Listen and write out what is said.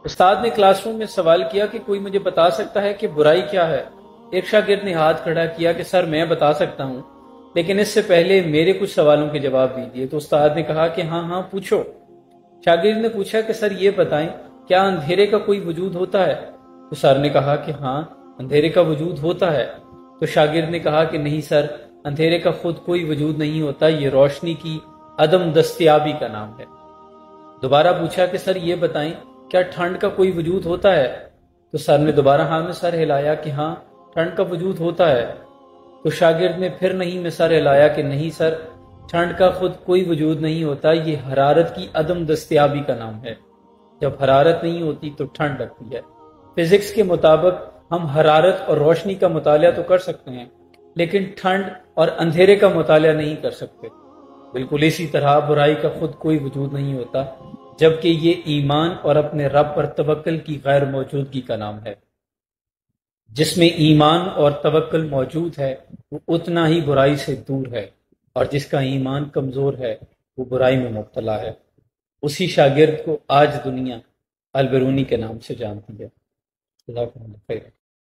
استاد نے class room میں سوال کیا کہ کوئی مجھے بتا سکتا ہے کہ برائی کیا ہے؟ ایک شاگرد نے ہاتھ کھڑا کیا کہ سر میں بتا سکتا ہوں، لیکن اس سے پہلے میرے کچھ سوالوں کے جواب دیجیے۔ تو استاد نے کہا کہ ہاں ہاں پوچھو۔ شاگرد نے پوچھا کہ سر یہ بتائیں کیا اندھیرے کا کوئی وجود ہوتا ہے؟ تو سر نے کہا کہ ہاں اندھیرے کا وجود ہوتا ہے۔ تو شاگرد نے کہا کہ نہیں سر، اندھیرے کا خود کوئی وجود نہیں ہوتا، یہ روشنی کی عدم دستیابی کا نام ہے۔ دوبارہ پوچھا کہ سر یہ بتائیں کیا ٹھنڈ کا کوئی وجود ہوتا ہے؟ تو سر نے دوبارہ ہاں میں سر ہلایا کہ ہاں ٹھنڈ کا وجود ہوتا ہے۔ تو شاگرد نے پھر نہیں میں سر ہلایا کہ نہیں سر، ٹھنڈ کا خود کوئی وجود نہیں ہوتا، یہ حرارت کی عدم دستیابی کا نام ہے۔ جب حرارت نہیں ہوتی تو ٹھنڈ لگتی ہے۔ فزکس کے مطابق ہم حرارت اور روشنی کا مطالعہ تو کر سکتے ہیں، لیکن ٹھنڈ اور اندھیرے کا مطالعہ نہیں کر سکتے۔ بالکل اسی طرح برائی کا خود کوئی وجود نہیں ہوتا، جبکہ یہ ایمان اور اپنے رب پر توکل کی غیر موجودگی کا نام ہے۔ جس میں ایمان اور توکل موجود ہے وہ اتنا ہی برائی سے دور ہے، اور جس کا ایمان کمزور ہے وہ برائی میں مبتلا ہے۔ اسی شاگرد کو آج دنیا البرونی کے نام سے جانتی ہے۔ جزاکم اللہ خیر۔